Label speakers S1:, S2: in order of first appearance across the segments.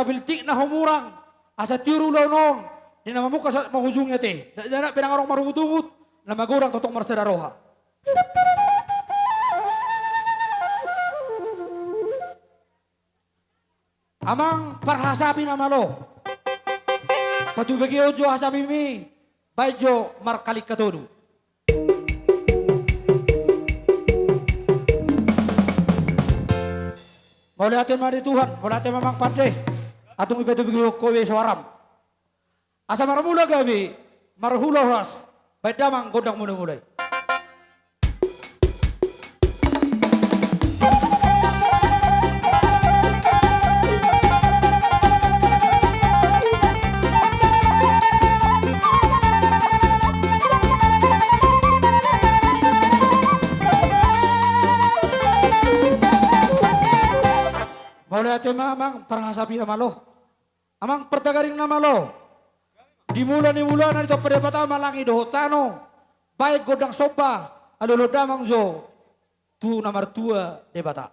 S1: biltik na humurang, asa tiru law noon, di na mamuka sa mahujungnya te. Dana pinangarong marumutungut, na magurang totong marsadaroha. Amang parhasapi na malo. Patubagi ojo hasapi mi, bajo markalik katodu. Boleh atin mari Tuhan, boleh atin mamang pandai. Atung ipatubagi kowe sawaram. Asa maramula gabi, marhula ras, baik damang godang mulai-mulai. Boleh ate mamang parangasapi na malo. Amang pertagaring na malo. Dimula ni mula na ito pada malangi dohotano. Baik godang sopa. Alolo damang zo. Tu nomor 2 debata.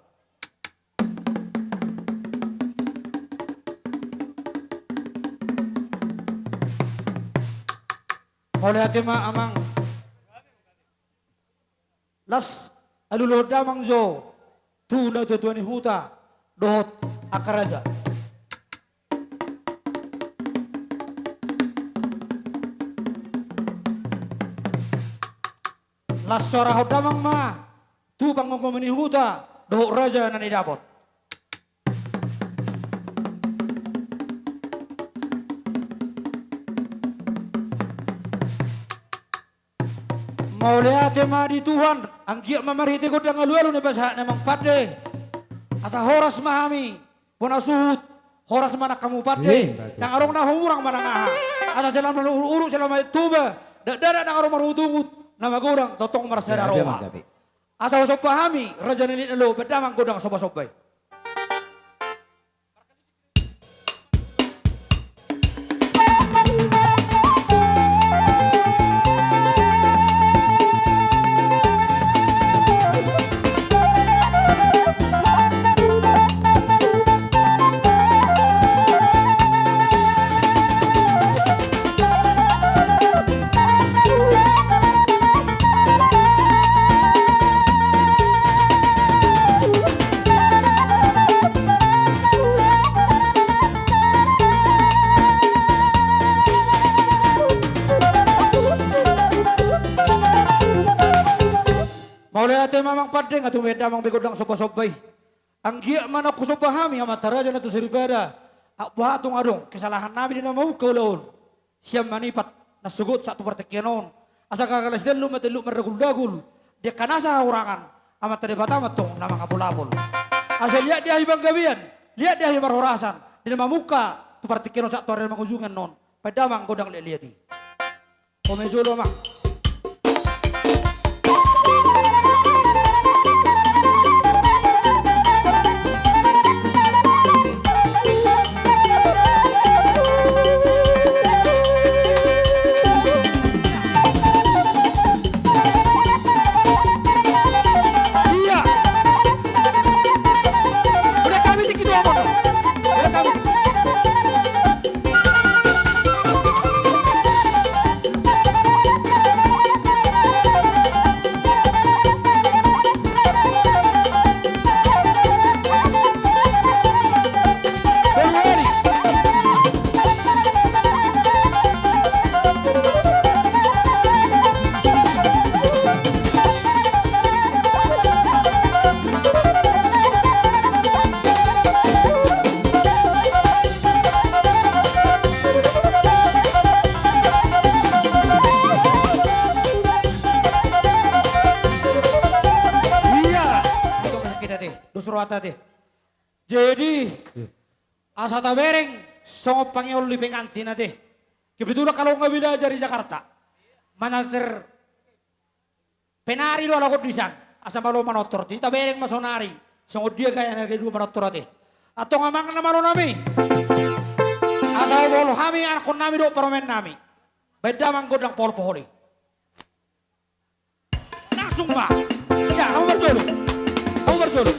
S1: Boleh ate amang. Las alolo damang zo. Tu na tutuan ni huta. Dohot akaraja. Las suara hodamang ma. Tu pangungkumani huta. Dohot raja na nidapot. Mauliate ma di Tuhan. Ang giyak mamarhiti ko dang alu-alu ni basa namang pade. Asa horas mahami, puna suhut, horas mana kamu pade, nang arong na humurang mana ngaha. Asa sila uru sila may tuba, dada nang arong marutungut, na magurang totong marasera roha. Asa usap pahami, raja nilit nalo, bedamang godang soba-sobay. Ate mamang padeng atau medamang begodang soba-sobay. Ang giyak man ako sobahami amat taraja na to siripeda. Buhatong adong kesalahan namin din na mau kaulaon. Siyam manipat na sugot sa tupartekyanon. Asa kakalas din lumatiluk maragul-dagul. Dia kanasa haurangan amat tadibatamat tong na mga pulapol. Asa lihat dia ibang gabian. Lihat dia ibar horasan. Di na mamuka tupartekyanon sa torel mangujungan non. Padamang godang liati. Komezulo mak. Jadi asa tabereng songop pangiol li pengantin nate. Kebetulan kalau nggak bila dari Jakarta, mana penari do alagot disan, asa malo manotor, di tabereng masonari, songop dia kaya nage dua manotor ate. Atau ngamang na malo nami, asa bolo kami anakon nami do paromen nami, beda manggodang pol pohori. Langsung pak, ya kamu berjodoh, kamu berjodoh.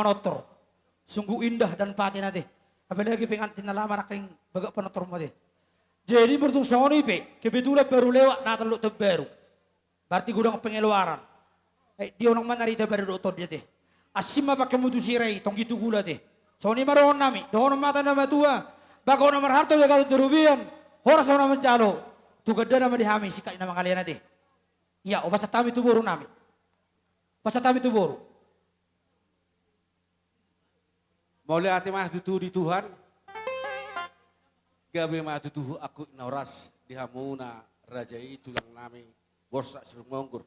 S1: panotor. Sungguh indah dan pati nanti. Apalagi pengantin na lama naking bagak panotor mo deh. Jadi bertung soni pe, kebetulan baru lewat na teluk tebaru. Berarti gudang pengeluaran. Dia orang mana rita baru doktor dia teh. Asim apa kamu tu sirai, tong gitu gula teh. Soni maron nami, dohon mata nama tua. Bagaw nama harta jaga terubian. Horas sama nama calo. Tu gada nama dihami sikat nama kalian nanti. Iya, obat satami tu boru nami. Obat satami tu boru.
S2: Mulai hati mah tutu di Tuhan. Gawe mah tutu aku nauras di hamuna rajai tulang nami borsa sirmonggur.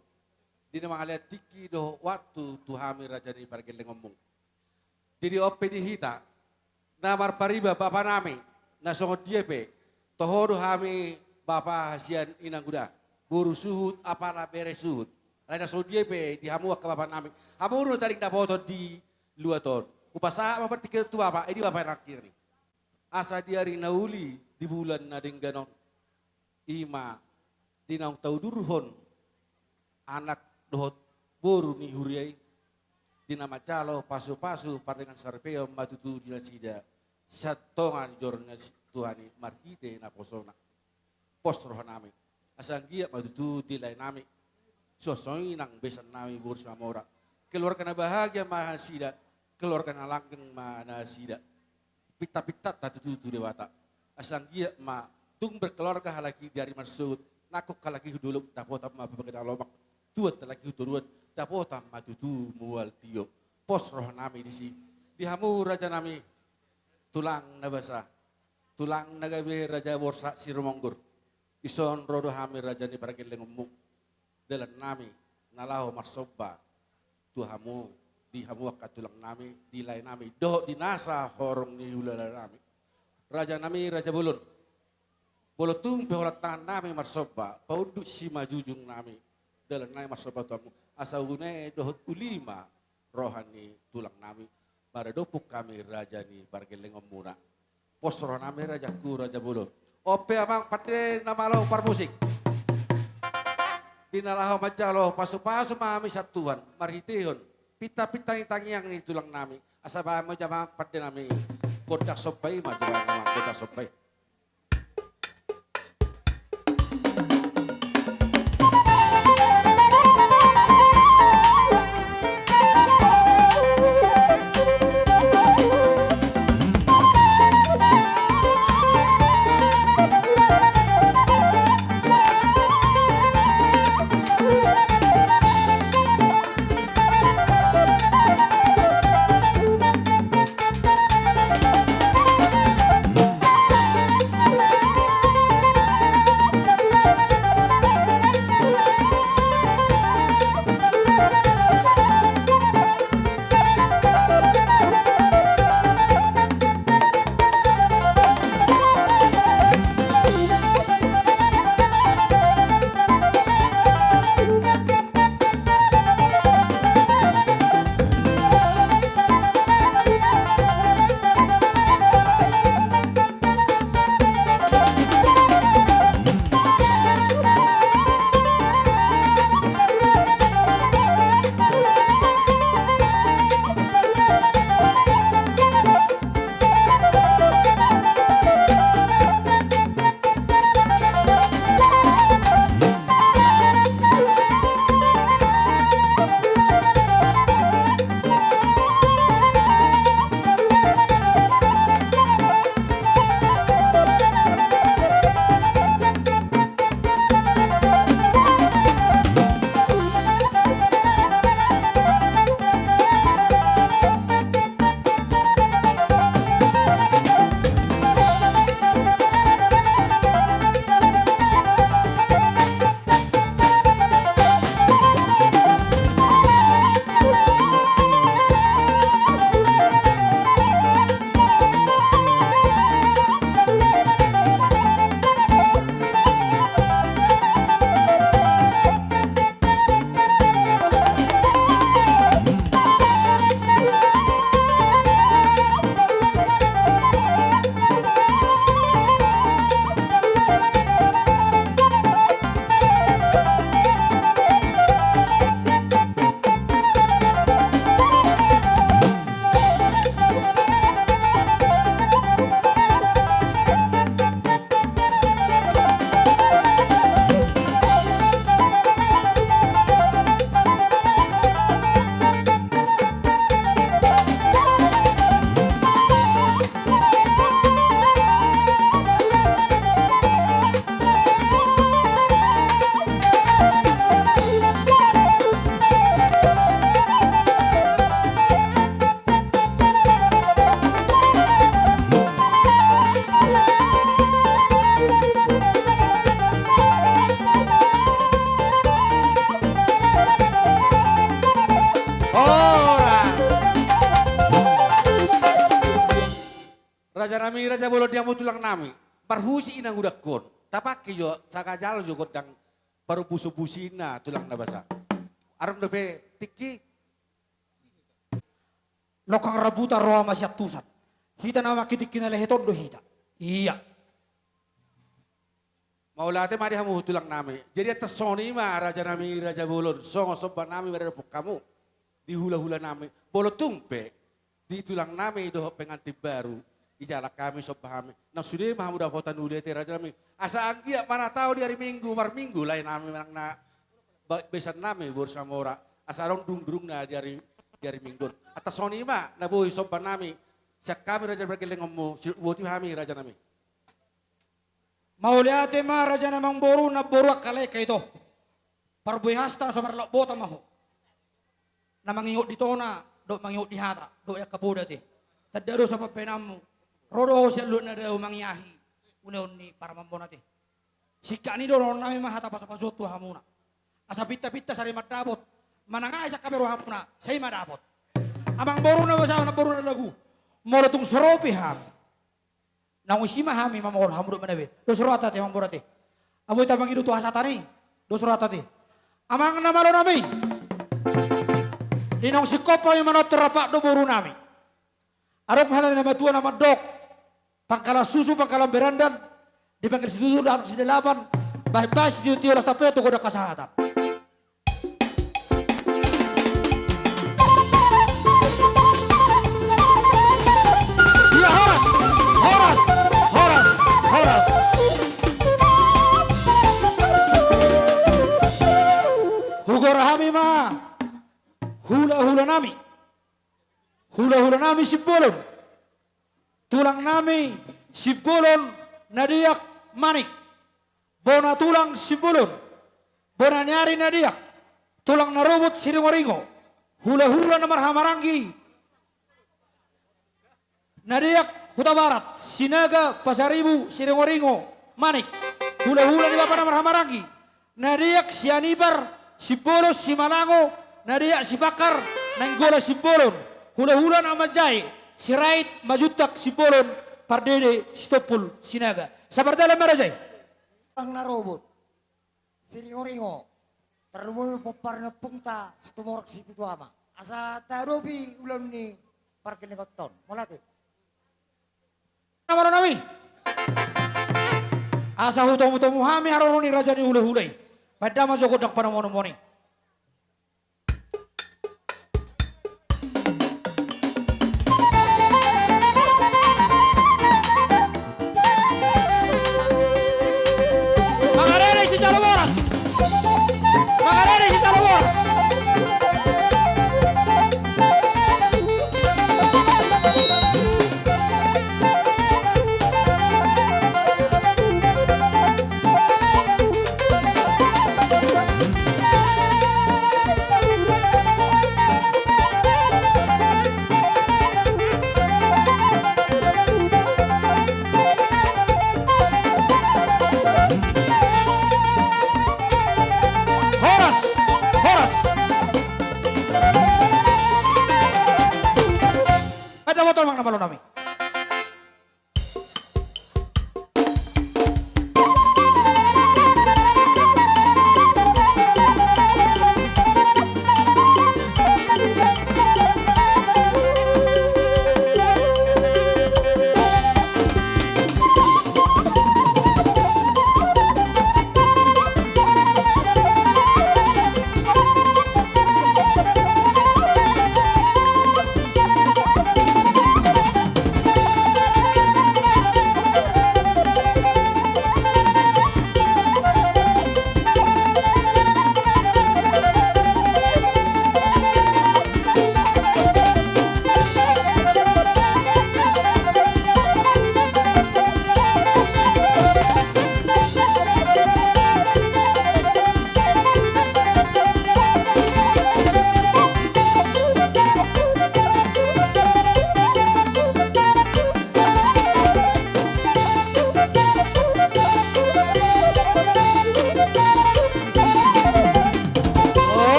S2: Di nama kalian tiki doh waktu tuhami raja ni pargel ngomong. Jadi ope di hita namar pariba bapa nami nasongot dia pe tohodo hami bapa hasian inang guda buru suhut apalah beres suhut. Lain so dia pe di hamu ke bapa nami. Hamu tarik dapoto di luaton. Upasa mempertikir tu apa? Ini bapak nakir ni. Asa dia rinauli di bulan nading ganon. Ima dinang tau durhon anak dohot boru ni huriai. Dinama calo pasu-pasu paringan sarpeo matutu dinasida. Satongan jornya Tuhani marhite na posona. Postroh nami. Asanggia matutu dilai nami. Sosoi nang besan nami boru samora. Keluarkan bahagia mahasida. Keluarkan langgeng mana sida. Pita-pita tatutu dewata. Asang gia ma tung berkeluarga halaki dari maksud. Nakuk halaki dulu dapota ma berbeda lomak. Tuat halaki turuan dapota ma tutu mual tio. Pos roh nami di si. Dihamu raja nami tulang nabasa. Tulang nagabe raja borsa sirmonggur. Ison rodo hami raja ni paragil ngomong. Dalam nami nalaho marsoba. Tuhamu di hamuak katulang nami, di lain nami, doh di nasa horong ni hulala nami. Raja nami, Raja Bulun. Bolotung peholat tangan nami marsoba, pauduk si majujung nami. Dalam nami marsoba tuamu, asawune dohot ulima rohani tulang nami. Pada dopuk kami raja ni bargeleng murah. Pos roh nami rajaku Raja Bulun. Ope amang pade nama lau par musik. Dinalaho macalo pasu-pasu mami satuan, marhitihon. Pita-pita ni tangiang ni tulang nami. Asa ba mo jamang pati nami. Kodak sopay, majawang namang kodak sopay. nami raja bolo dia mau tulang nami. Parhusi inang udah kon. Tapaki jo sakajal jo godang paru busu busina tulang na basa. Aram dove tiki
S1: Lokang rabuta roa masyat tusan. Hita nama kitik kinaleheton do hita. Iya.
S2: maulate mari hamu tulang nami. Jadi tersoni mah raja nami raja bolon. Songo sobat nami mereka kamu di hula-hula nami. Bolo tumpe di tulang nami doh pengantin baru. Ijala kami sobat kami. Nang sudah mah mudah potan ulete raja nami. Asa anggia mana tahu di hari Minggu mar Minggu lain nami na besan nami bersama ora. Asa rong dung na di hari Minggu. Atas soni mah na boy sobat nami. Sak kami raja berkeleng ngomong. Woti kami raja nami.
S1: Mauliate ma raja namang boru na boru kalay ito. Parbuihasta sa marlak bota maho. Na mangingot dito na, do mangingot di hata, do ya kapuda ti. Tadaro sa papenam mo. Rodo siya lo na daw mangyahi. Unaon ni para mambona ti. Sika ni doron namin mahata pa sa pasuto hamuna. Asa pita-pita sa rimat dabot. Manangay sa kabero hamuna, sa ima dabot. Amang boru na basa na boru na lagu. Mora tung soropi ham. Nang usima hami mamon hamuro manabe. Do surata te mambo rate. Amoy tabang idu tu hasatani. Do surata te. Amang namalo nami. Inong sikopo yung manot terapak do boru nami. Arok halan nama tua nama dok. Pangkala susu pangkala berandan. Dipanggil situ datang si delapan. Bahas di tiolas tapi itu goda kasahatan. Ya horas. Horas. Hugorahami ma. Hula-hula nami. Hula-hula nami si bolon. Tulang nami si bolon nadiak manik. Bona tulang si bolon. Bona nyari nadiak. Tulang narobot si ringo-ringo. Hula-hula na marhamarangi. Nadiak Huta Barat, Sinaga, Pasaribu, Siringo-ringo, Manik. Hula-hula di Bapak Marhamarangi. Nadiak, si Anibar, si Bolos, si Malango, Nadiak, si Bakar, Nanggola, si Bolon. Hula-hula na Majay, si Rait, Majutak, si Bolon, Pardede, si Topul, Sinaga. Sabar dalam Marajay.
S3: Ang narobot, siringo-ringo, perlu popar na punta, setumorok si Tuama. Asa tarobi ulam ni parkinigoton. Mulate.
S1: Nama nami. Asa hutomu hami haroni raja ni hula-hulay. Pada masuk kodak pada mono-moni. Makarene si Caloboras. Makarene si Caloboras.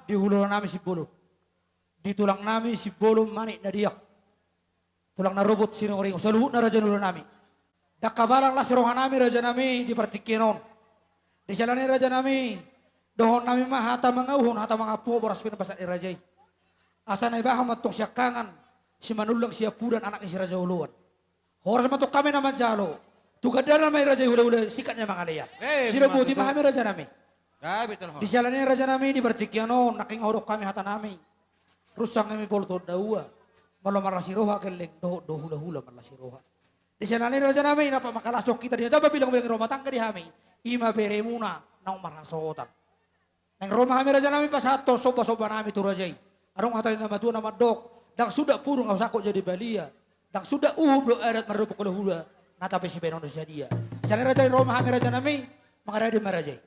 S1: di hulu nami si bulu. Di tulang nami si bulu manik na diyak. Tulang na robot sinuring sa luhut na raja nulo nami. Dakabalang la sirohan nami raja nami di partikinon. Di salani raja nami dohon nami mah hata mangauhon hata mangapu boras pinabasat ni raja. Asa na ibaham matong siya kangan si manulang siya pudan anak si raja uluan. Horas matok kami naman jalo. Tugadara may raja hula-hula sikat niya mga liyan. Sino po di mahami raja nami. Di salani raja nami di partikinon naking horok kami hata nami. Rusang kami bolto dawa. Malam marasi roha keleng do hula-hula marasi roha. Di sana ni raja nami napa makalasok kita dia dapat bilang rumah tangga di hami. Ima beremuna nang marasotan. Nang rumah kami raja nami pas satu soba nami tu rajai. Arong hatai nama tu nama dok. Dang sudah purung kau sakok jadi balia. Dang sudah do adat merupuk hula. Nata pesi benon dia. Di sana raja rumah kami raja nami mengarai di marajai.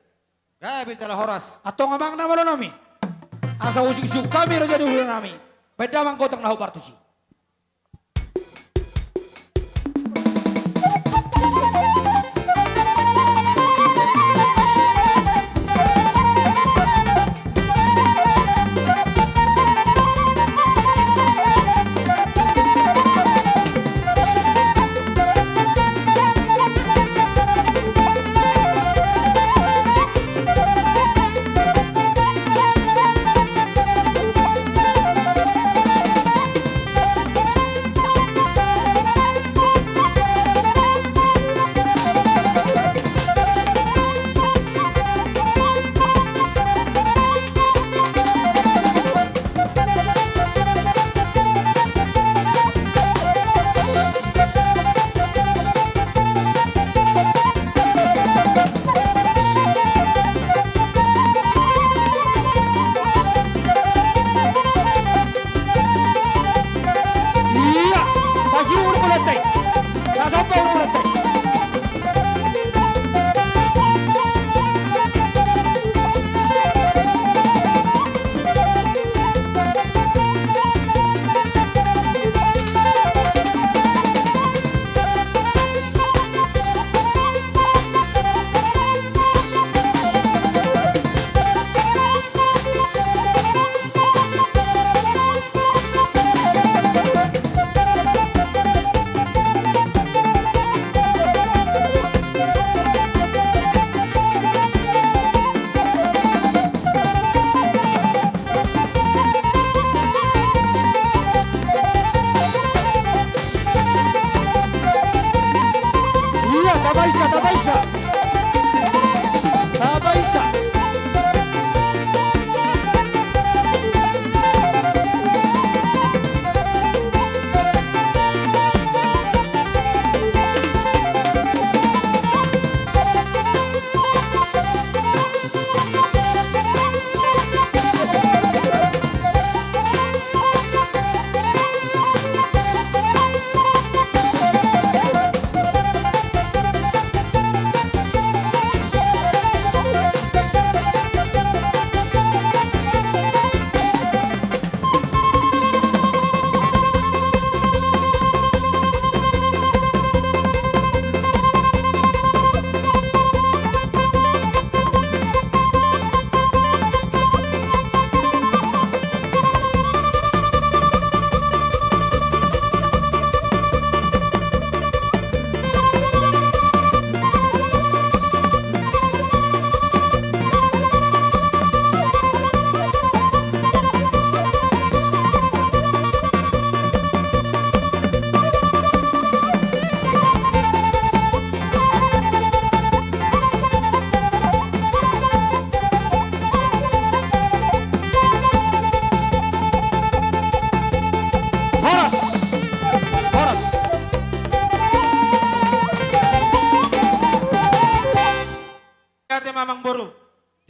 S2: Bicara horas.
S1: Atau ngamang nama lo nami. Asa usik kami raja di hula nami. Beda mangkotang nahu partusi.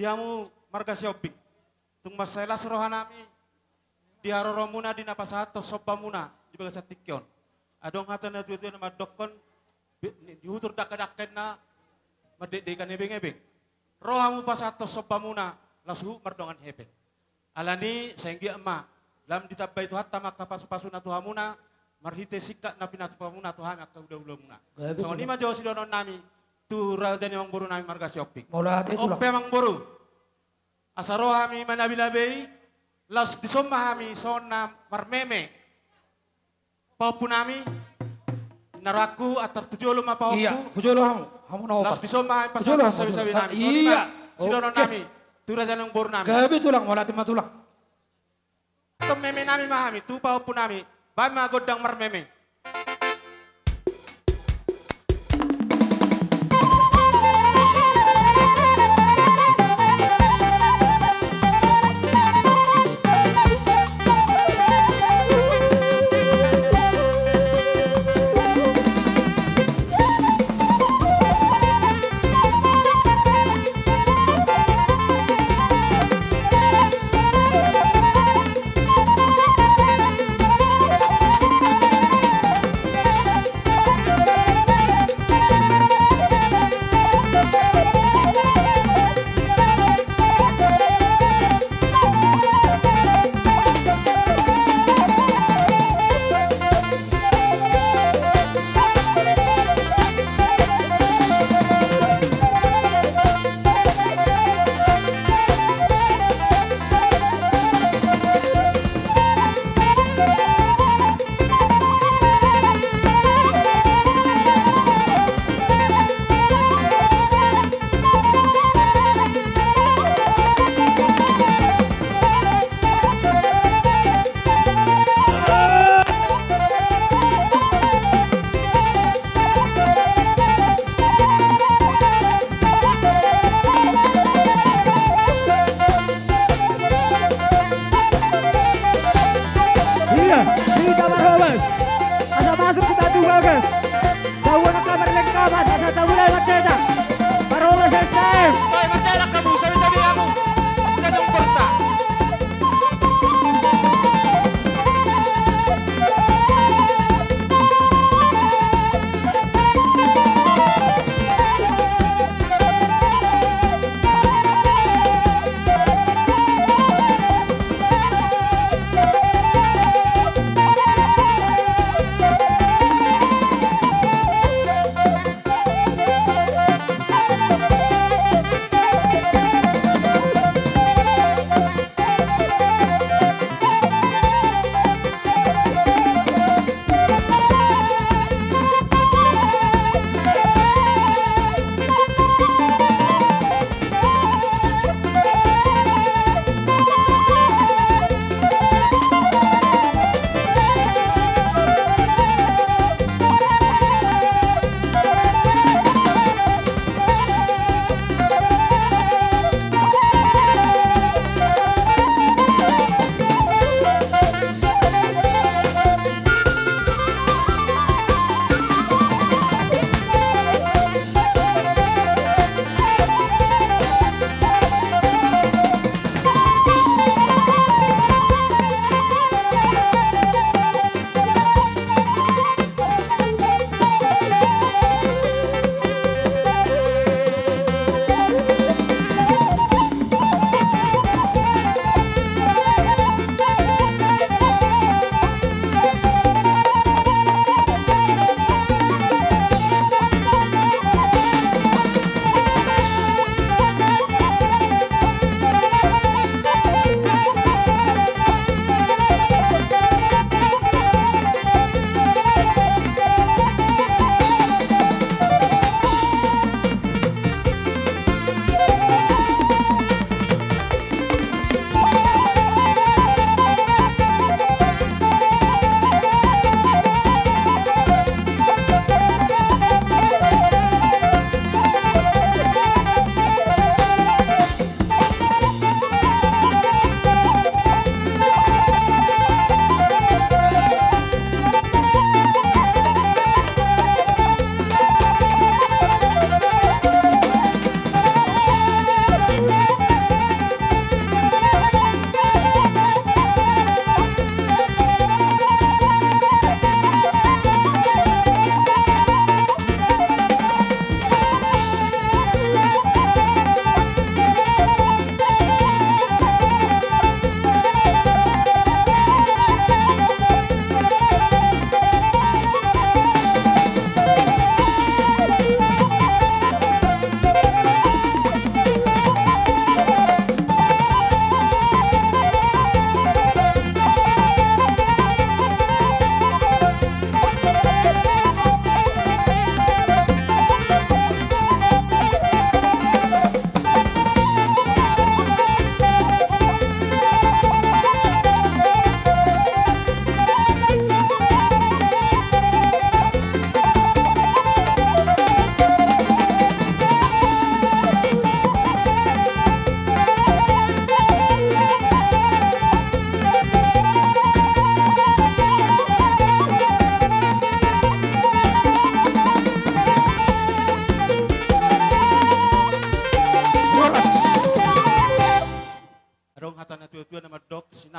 S2: Diamu marga shopping. Tung masalah serohan nami. Di haroromuna di napasato sobamuna di bagas tikyon. Adong hata na tuwa na madokon dihutur dakadakken na maddekan hebeng-hebeng. Rohamu pasato sobamuna lasu mardongan hebeng. Alani senggi emma lam ditabay itu hatta makapasu-pasuna tuhamuna marhite sikat na pinatupamuna tuham akaudah-ulamuna. So ni majo si donon nami tu raden yang buru nami marga shopping.
S1: Mola hati itu
S2: Ope mang buru. Asarohami manabilabei Las disomahami sona marmeme. Paupu nami naraku atar tujuh lima paupu.
S1: Iya, hujolo hamu na
S2: Las
S1: opat.
S2: disomahami
S1: Hujolo,
S2: pasal sabi-sabi
S1: hujolo.
S2: nami.
S1: Iya.
S2: Sidono
S1: Oke.
S2: nami. Turajan ng bor nami.
S1: Gabi tulang, wala timah tulang.
S2: Ito meme nami mahami. Tu paupu nami. Bami magodang marmeme.
S4: Iya, kita Marobas. Asa masuk kita dua guys. Bawa na kamar lengkap, asa tahu lewat cerita. Marobas STM.
S2: Toy, merdeka kamu. Sabi-sabi kamu. Jangan berta.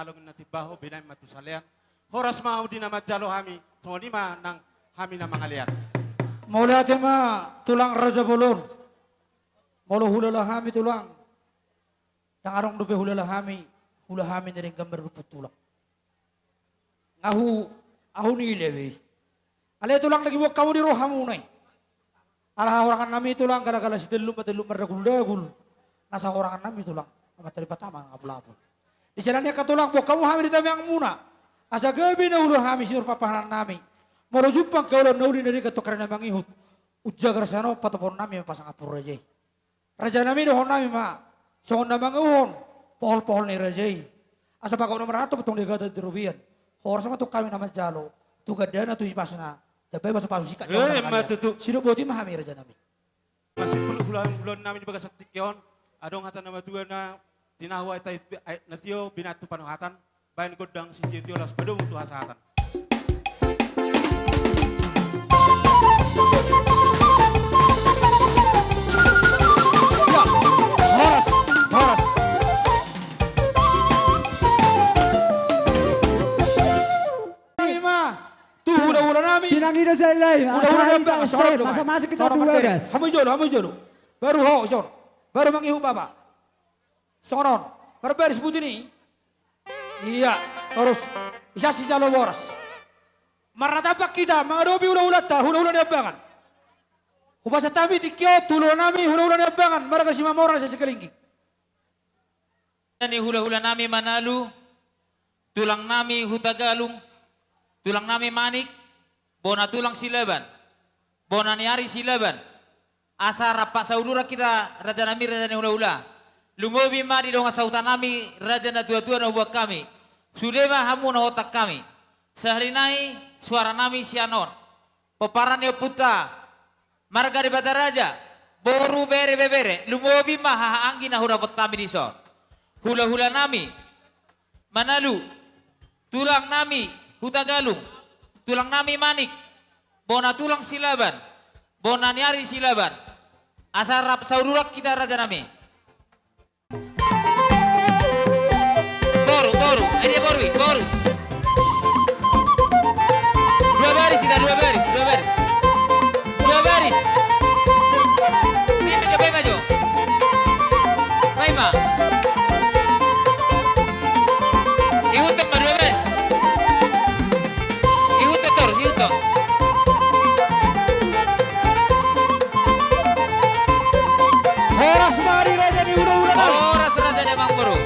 S2: nalungin na tibaho, binay matusalian. Horas mau di nama jalo hami, so ni ma nang hami na mangalian.
S1: Mula ma tulang Raja Bolon. Molo hulala hami tulang. Yang arong dupe hulala hami na rin gambar ruput tulang. Ahu ni lewe. Ale tulang lagi buat kamu di roh hamunay. Alah orangan nami tulang gara-gara si telum merdagul-dagul. Nasa orangan nami tulang. Amat dari pertama ngapul-apul. Di jalannya ke tulang buat kamu hamil di yang muna. Asa gabi na ulo hami sinur papahanan nami. Moro jumpang ke ulo nauli dari ketukaran na mangihut. Uja garsano patopon nami pasang apur raja. Raja nami dohon nami ma. Songon na manguhon. Pohol-pohol ni raja. Asa pakaw na marato betong di gada di rubian. Horas sama tu kami nama jalo. Tu gadana tu ipasna. Tapi masuk pasu sikat.
S2: Matutu.
S1: Sino boti mahami raja nami.
S2: Masih bulan namin baga sa tikyon. Adong hatan nama tuwa na tinawa itay natio binatu panuhatan. Bayan godang si Citio las padung tu hasatan.
S1: Ya, horas. Nami mah, tu hula-hula nami.
S4: Tinangin sa ilay.
S1: Hula-hula nami bang
S4: Straight. Masa masuk kita 2 guys.
S1: Hamu jolo. Baru ho, son. Baru mangihu baba. Sonon. Baru beres putih ni. Iya, terus isa si jalo boras. Maratapak kita mengadopi hula-hula ni abangan. Upasa tabi tikyo tulo nami hula-hula ni abangan. Maraga si mamora sa sekelingking.
S5: Ni hula-hula nami Manalu, tulang nami Hutagalung, tulang nami Manik, bona tulang Silaban, bona niari Silaban. Asa rapak saudara kita Raja Nami Raja ni hula-hula. Lumobi ma di dong sautan nami Raja na tua-tua na buat kami. Sudema hamu na otak kami. Sehari suara nami sianon. Peparan yo puta. Marga di bata raja. Boru bere. Lumobi ma haanggi na hurapat kami di son. Hula-hula nami Manalu. Tulang nami Hutagalung. Tulang nami Manik. Bona tulang Silaban. Bona niari Silaban. Asal rap saudurak kita Raja Nami. Boru. Ini boru. 2 baris kita 2 baris. 2 baris. Ini ke maju. Maima. Ihut ke 2 baris. Ihut terus.
S1: Horas mari raja ni hula-hula nami.
S5: Horas Raja ni Mang Boru.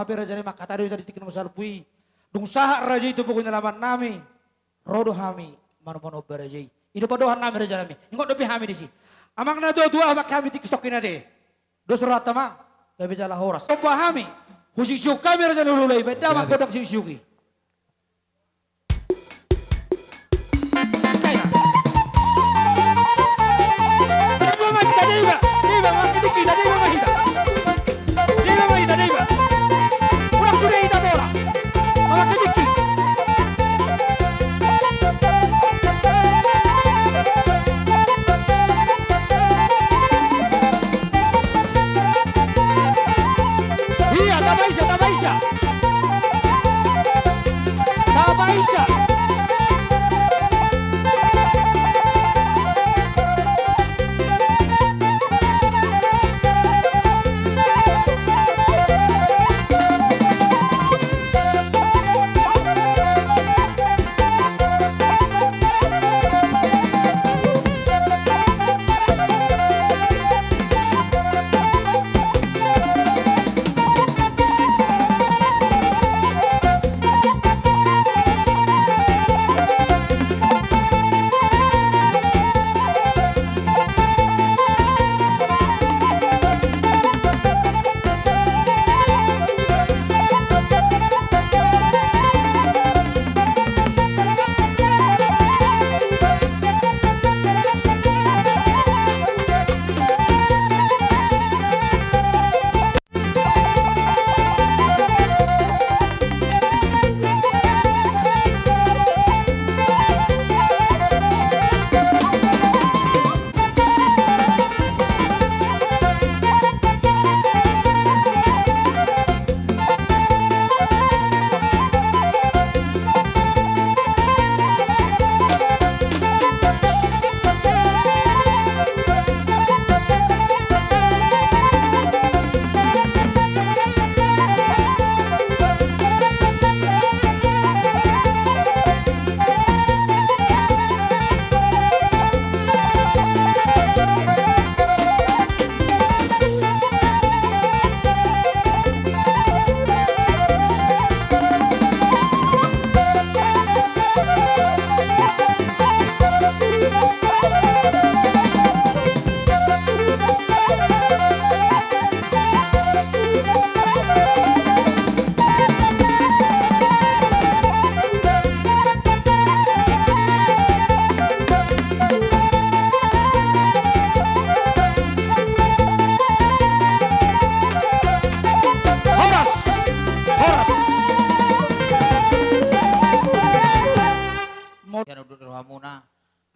S1: hape raja ni makatado tadi tikin masalpui. Dung saha raja itu pokoknya laman nami. Rodo hami mano-mano beraja. Ino padohan nami raja nami. Ingot dopi hami disi. Amang na dua amak kami tikistokin nade. Dos surat tamang. Gabi jala horas. Sopa hami. Husisyuk kami raja nululay. Beda mak kodok sisyuki.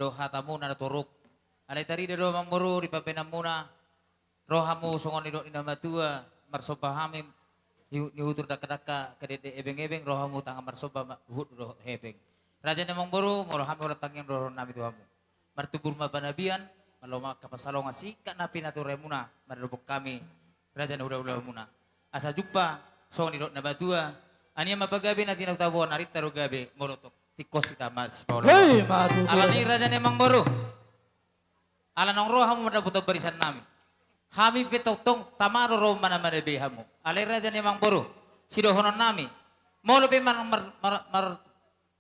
S5: doha tamuna na turuk. Alay tari da doha mamuru di papenamuna. Rohamu songon nidok inamatua marsoba hamim nihutur daka-daka kadede ebeng-ebeng rohamu tanga marsoba hud roh hebeng. Raja namang boro morohami ulat tangyang roh nami tuhamu. Martubur mapanabian maloma kapasalongan sika na pinaturemuna marubok kami raja na udah muna. Asa jumpa songon nidok nabatua. Ania mapagabi na tinagtabuan narit tarugabi morotok tikos kita mas Paulo.
S1: Hei, madu.
S5: Alani raja namang boro. Alanong rohamu madaputo barisan nami. Kami petotong tamaro ro mana manabehamu. Alay raja namang boro. Sidohonon nami. Molo pe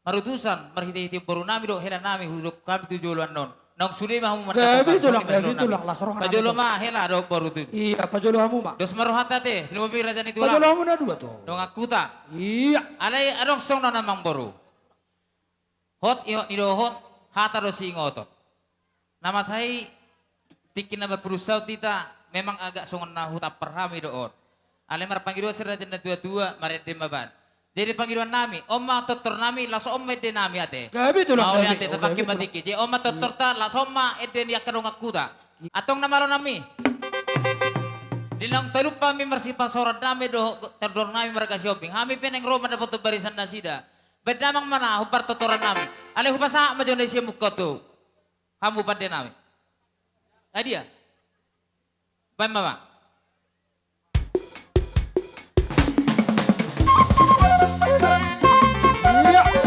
S5: marutusan marhiti-hiti boro nami do hela nami huduk kami tujuan non. Nong sudah mahu
S1: Gabi itu lang lasorong.
S5: Pajolo mah hela do boro tu.
S1: Iya, pajolo hamu mak.
S5: Dos maruhata te, lima pi raja ni
S1: Pajolo
S5: tulang.
S1: hamu na dua tuh.
S5: Dong akuta.
S1: Iya.
S5: Alay adong song na namang boro. Hot iyo nido hot hata do singotot. Nama saya tikin nama perusahaan tita memang agak songon na huta perhami doon. Ale mar panggiluan sira na tua-tua maret maban. Jadi panggiluan nami, omma totor nami laso omma ede nami ate.
S1: Gabi itu lang.
S5: Mau ate tapaki matiki. Je omma totor ta laso omma ede ni akadong akuta. Atong namalo nami. Dilang talupa mi marsipa sorot nami do terdor nami marga shopping. Hami peneng Roma dapat barisan nasida. Bedamang mana hupar totoran nami. Ale hupasa ma jonde siya mukoto. Hamu pade nami. Adia. Baik mama.
S1: Iya.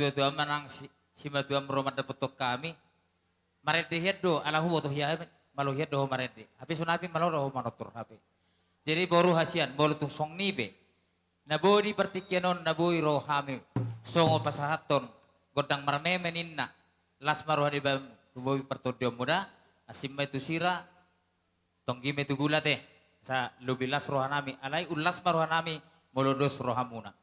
S5: tua-tua manang si matua meromat dapat kami. Marede do alahu botoh ya malu do marede. Hapi sunapi malu roh manotur hapi. Jadi baru hasian bolu tung song nipe. Nabodi pertikyanon naboi rohami. Songo pasahaton godang marme meninna. Las maruhani bam boi pertodio muda. Asimma itu sira. Tonggime itu gula teh. Sa lubilas rohanami. Alai ulas maruhanami molodos rohamuna.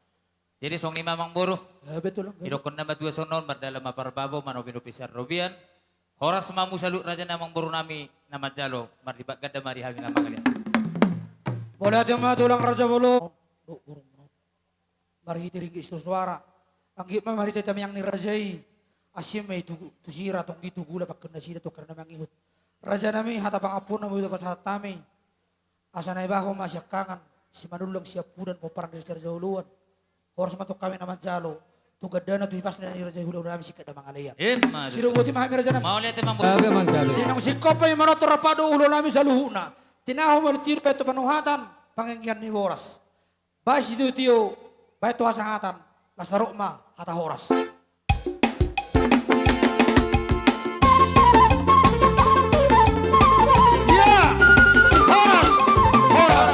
S5: Jadi song ni mamang boru.
S1: Betul lang.
S5: Idokon na madua sonon madala maparbabo manobino pisar robian. Horas mamu salu raja namang boru nami namadjalo maribak gada mari habi na mangalian.
S1: Boleh aja mah tulang raja bolo. Burung no. Mari tiring isto suara. Ang gitma mari tetam yang ni rajai. Asim may tu sira tong gitu gula pakken na sila to karena mangihut. Raja nami hata pangapun na mo ito patami. Asa na ibaho masyakangan. Si manulang siap pudan po parang dari sejarah jahuluan. Horas matok kami naman jalo. Tugada na tuhipas na ni raja huluan namin si kada mangalayan. Sino buti mahami raja nami.
S5: Mau lihat emang boru.
S4: Baga Mangjalo.
S1: Tinang sikop pa yung manotor rapado ulo namin sa luhuna. Tinaho mo tiro pa ito panuhatan. Pangingyan ni Horas. Bais itu tiyo. Bait tuha sa hatan. Lasaro ma hata Horas. Yeah! Horas! Horas!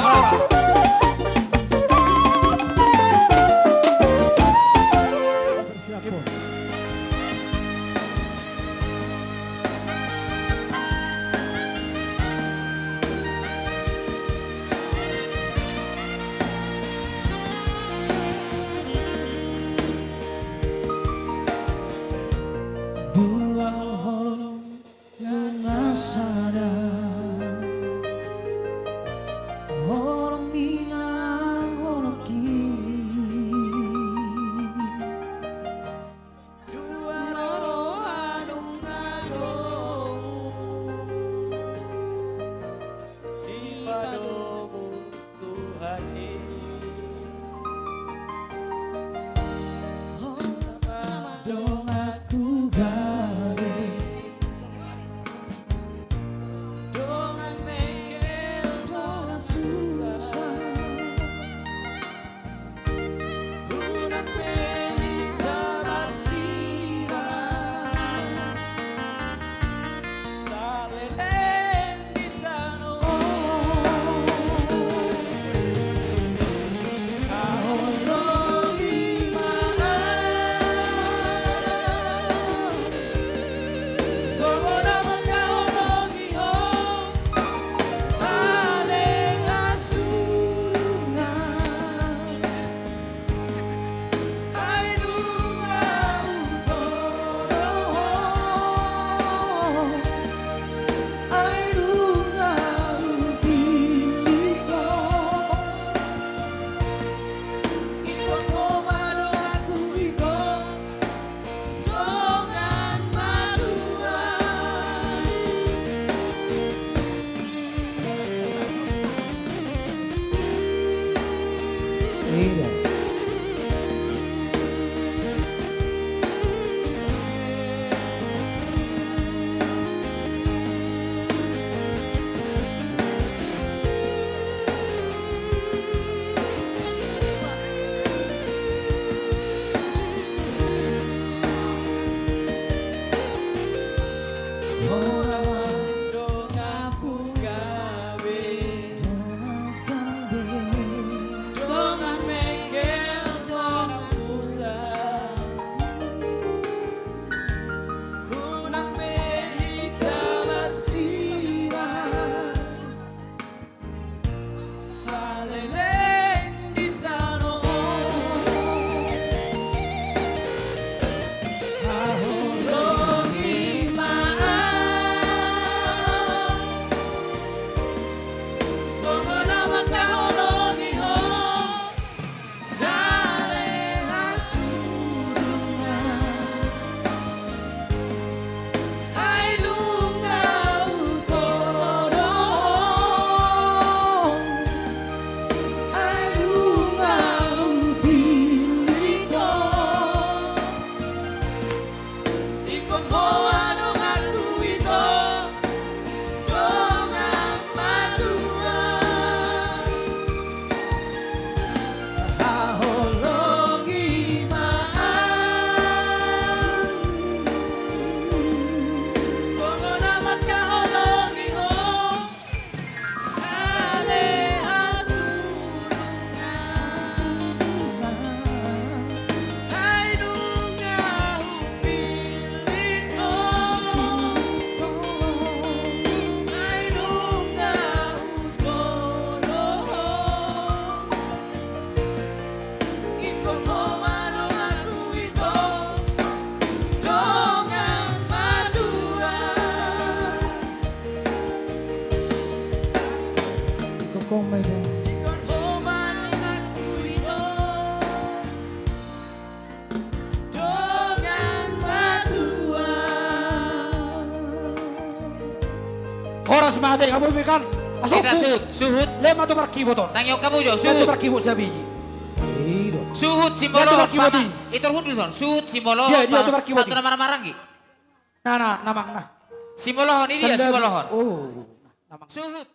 S1: Horas!
S4: Bersiap po. kong may
S1: Oras mati kamu bikan. Asok
S5: Kita suhut, suhut.
S1: Lema tu markibo to.
S5: Tangyo kamu jo,
S1: Lema tu
S5: suhut.
S1: markibo sa biji.
S5: Suhut
S1: Dia
S5: simbolohon
S1: tu markibo
S5: pama.
S1: di.
S5: Itu hundul son. Suhut simbolohon
S1: Dia tu
S5: pama.
S1: markibo
S5: Satu
S1: di.
S5: nama maranggi.
S1: Nah, namang na.
S5: Simbolohon ini dia
S1: Sandal-
S5: simbolohon.
S1: Oh, namang.
S5: Suhut.